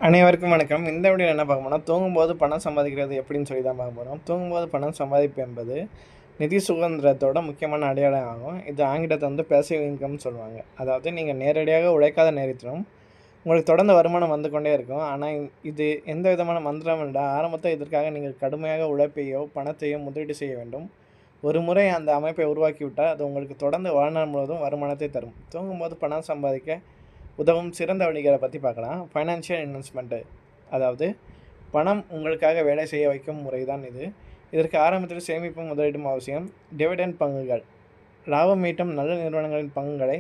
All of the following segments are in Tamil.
அனைவருக்கும் வணக்கம். இந்த வீடியோவில் என்ன பார்க்க போனால், தூங்கும்போது பணம் சம்பாதிக்கிறது எப்படின்னு சொல்லி தான் பார்க்க போகிறோம். தூங்கும்போது பணம் சம்பாதிப்பு என்பது நிதி சுதந்திரத்தோட முக்கியமான அடையாளம் ஆகும். இது ஆங்கிலத்தை வந்து பேசிவ் இன்கம்னு சொல்லுவாங்க. அதாவது நீங்கள் நேரடியாக உழைக்காத நேரத்திலும் உங்களுக்கு தொடர்ந்து வருமானம் வந்து கொண்டே இருக்கும். ஆனால் இது எந்த விதமான மந்திரம் இல்லை. ஆரம்பத்தில் இதற்காக நீங்கள் கடுமையாக உழைப்பையோ பணத்தையோ முதலீடு செய்ய வேண்டும். ஒரு முறை அந்த அமைப்பை உருவாக்கிவிட்டால் அது உங்களுக்கு தொடர்ந்து வாழ்நாள் முழுவதும் வருமானத்தை தரும். தூங்கும்போது பணம் சம்பாதிக்க உதவும் சிறந்த வழிகளை பற்றி பார்க்கலாம். ஃபைனான்ஷியல் இன்வெஸ்ட்மெண்ட்டு, அதாவது பணம் உங்களுக்காக வேலை செய்ய வைக்கும் முறை தான் இது. இதற்கு ஆரம்பத்தில் சேமிப்பும் முதலீடும் அவசியம். டிவிடெண்ட் பங்குகள், லாபம் ஈட்டும் நல்ல நிறுவனங்களின் பங்குகளை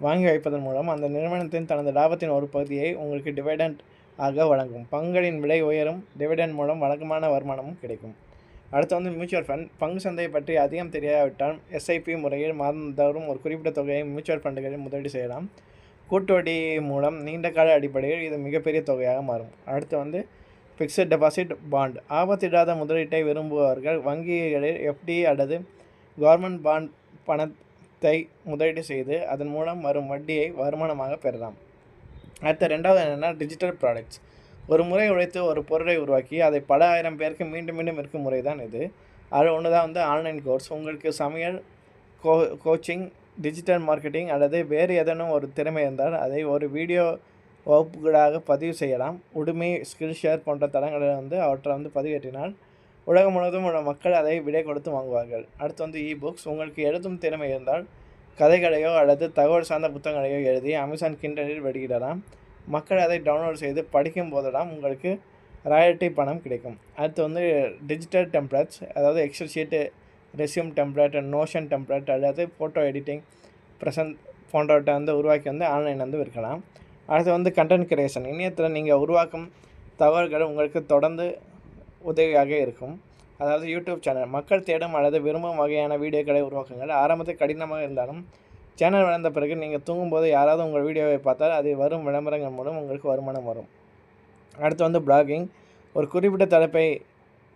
வாங்கி வைப்பதன் மூலம் அந்த நிறுவனத்தின் தனது லாபத்தின் ஒரு பகுதியை உங்களுக்கு டிவிடெண்ட் ஆக வழங்கும். பங்குகளின் விலை உயரும், டிவிடெண்ட் மூலம் வழக்கமான வருமானமும் கிடைக்கும். அடுத்து வந்து மியூச்சுவல் ஃபண்ட். பங்கு சந்தையை பற்றி அதிகம் தெரியாவிட்டால் எஸ்ஐபி முறையில் மாதந்தோறும் ஒரு குறிப்பிட்ட தொகையை மியூச்சுவல் ஃபண்டுகளில் முதலீடு செய்யலாம். கூட்டு வட்டி மூலம் நீண்ட கால அடிப்படையில் இது மிகப்பெரிய தொகையாக மாறும். அடுத்து வந்து ஃபிக்ஸட் டெபாசிட் பாண்ட். ஆபத்தில்லாத முதலீட்டை விரும்புபவர்கள் வங்கிகளில் எஃப்டி அல்லது கவர்மெண்ட் பாண்ட் பணத்தை முதலீடு செய்து அதன் மூலம் வரும் வட்டியை வருமானமாக பெறலாம். அடுத்த ரெண்டாவது என்னென்னா டிஜிட்டல் ப்ராடக்ட்ஸ். ஒரு முறை உழைத்து ஒரு பொருளை உருவாக்கி அதை பல ஆயிரம் பேருக்கு மீண்டும் மீண்டும் விற்கும் முறை தான் இது. அது ஒன்று தான் வந்து ஆன்லைன் கோர்ஸ். உங்களுக்கு சமையல், கோச்சிங், டிஜிட்டல் மார்க்கெட்டிங் அல்லது வேறு ஏதேனும் ஒரு திறமை இருந்தால் அதை ஒரு வீடியோ வகுப்புகளாக பதிவு செய்யலாம். உடுமை, ஸ்கில் ஷேர் போன்ற தளங்களில் வந்து அவற்றை வந்து பதிவேற்றினால் உலகம் முழுவதும் உள்ள மக்கள் அதை விலை கொடுத்து வாங்குவார்கள். அடுத்து வந்து புக்ஸ். உங்களுக்கு எழுதும் திறமை இருந்தால் கதைகளையோ அல்லது தகவல் சார்ந்த புத்தகங்களையோ எழுதி அமேசான் கிண்டலில் வெளியிடலாம். மக்கள் அதை டவுன்லோட் செய்து படிக்கும் போதெல்லாம் உங்களுக்கு ராயல்ட்டி பணம் கிடைக்கும். அடுத்து வந்து டிஜிட்டல் டெம்ப்ளேட்ஸ், அதாவது excel sheet, resume template, notion template அல்லது ஃபோட்டோ எடிட்டிங், ப்ரெசன்ட் போன்றவற்றை வந்து உருவாக்கி வந்து ஆன்லைன் வந்து விற்கலாம். அடுத்து வந்து கண்டென்ட் கிரியேஷன். இணையத்தில் நீங்கள் உருவாக்கும் தகவல்கள் உங்களுக்கு தொடர்ந்து உதவியாக இருக்கும். அதாவது யூடியூப் சேனல். மக்கள் தேடும் அல்லது விரும்பும் வகையான வீடியோக்களை உருவாக்குங்கள். ஆரம்பத்தில் கடினமாக இருந்தாலும் சேனல் வளர்ந்த பிறகு நீங்கள் தூங்கும்போது யாராவது உங்கள் வீடியோவை பார்த்தால் அதில் வரும் விளம்பரங்கள் மூலம் உங்களுக்கு வருமானம் வரும். அடுத்து வந்து பிளாகிங். ஒரு குறிப்பிட்ட தலைப்பை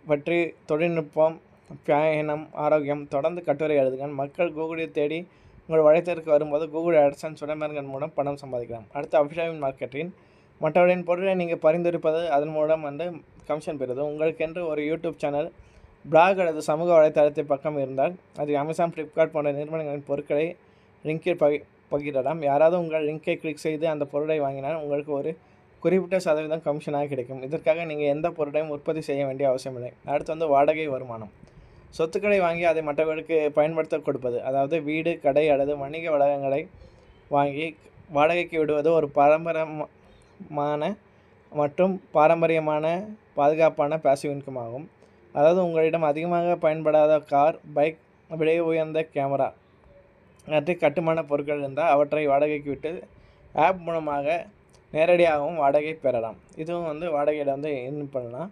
பற்றி தொழில்நுட்பம், பயணம், ஆரோக்கியம் தொடர்ந்து கட்டுரை எழுதுங்கள். மக்கள் கூகுளில் தேடி உங்கள் வலைத்தளத்திற்கு வரும்போது கூகுள் AdSense விளம்பரங்கள் மூலம் பணம் சம்பாதிக்கலாம். அடுத்து அஃபிலியேட் மார்க்கெட்டிங். மற்றவர்களின் பொருளை நீங்கள் பரிந்துரைப்பது, அதன் மூலம் வந்து கமிஷன் பெறுவது. உங்களுக்கென்று ஒரு யூடியூப் சேனல், பிளாக் அல்லது சமூக வலைத்தளத்தை பக்கம் இருந்தால் அதில் அமேசான், ஃப்ளிப்கார்ட் போன்ற நிறுவனங்களின் பொருட்களை லிங்கில் பகிரலாம். யாராவது உங்கள் லிங்கை கிளிக் செய்து அந்த பொருளை வாங்கினால் உங்களுக்கு ஒரு குறிப்பிட்ட சதவீதம் கமிஷனாக கிடைக்கும். இதற்காக நீங்கள் எந்த பொருளையும் உற்பத்தி செய்ய வேண்டிய அவசியமில்லை. அடுத்து வந்து வாடகை வருமானம். சொத்துக்களை வாங்கி அதை மற்றவர்களுக்கு பயன்படுத்த கொடுப்பது, அதாவது வீடு, கடை அல்லது வணிக வளாகங்களை வாங்கி வாடகைக்கு விடுவது ஒரு பாரம்பரியமான பாதுகாப்பான பாசிவ் இன்கம் ஆகும். அதாவது உங்களிடம் அதிகமாக பயன்படாத கார், பைக், விலை உயர்ந்த கேமரா மற்றும் கட்டுமான பொருட்கள் இருந்தால் அவற்றை வாடகைக்கு விட்டு ஆப் மூலமாக நேரடியாகவும் வாடகை பெறலாம். இதுவும் வந்து வாடகையில் வந்து இன்வெஸ்ட் பண்ணலாம்.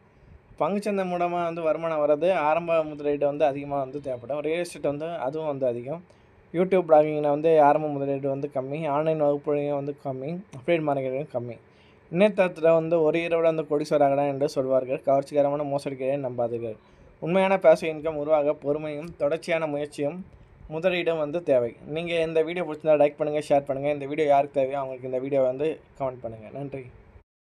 பங்குச்சந்தை மூலமாக வந்து வருமானம் வர்றது ஆரம்ப முதலீடு வந்து அதிகமாக வந்து தேவைப்படும். ரியல் எஸ்டேட் வந்து அதுவும் வந்து அதிகம். யூடியூப் பிளாகிங்கில் வந்து ஆரம்ப முதலீடு வந்து கம்மி. ஆன்லைன் வகுப்புலையும் வந்து கம்மி. அஃபிலியேட் மார்க்கெட்டிங் கம்மி. இணையதளத்தில் வந்து ஒரு இரவில் வந்து கோடீஸ்வரராகலாம் என்று சொல்வார்கள். கவர்ச்சிகரமான மோசடிகளை நம்பாதீர்கள். உண்மையான பாசிவ் இன்கம் உருவாக பொறுமையும் தொடர்ச்சியான முயற்சியும் முதலீடும் வந்து தேவை. நீங்கள் இந்த வீடியோ பிடிச்சிருந்தா லைக் பண்ணுங்கள், ஷேர் பண்ணுங்கள். இந்த வீடியோ யாருக்கு தேவையோ அவங்களுக்கு இந்த வீடியோவை வந்து கமெண்ட் பண்ணுங்கள். நன்றி.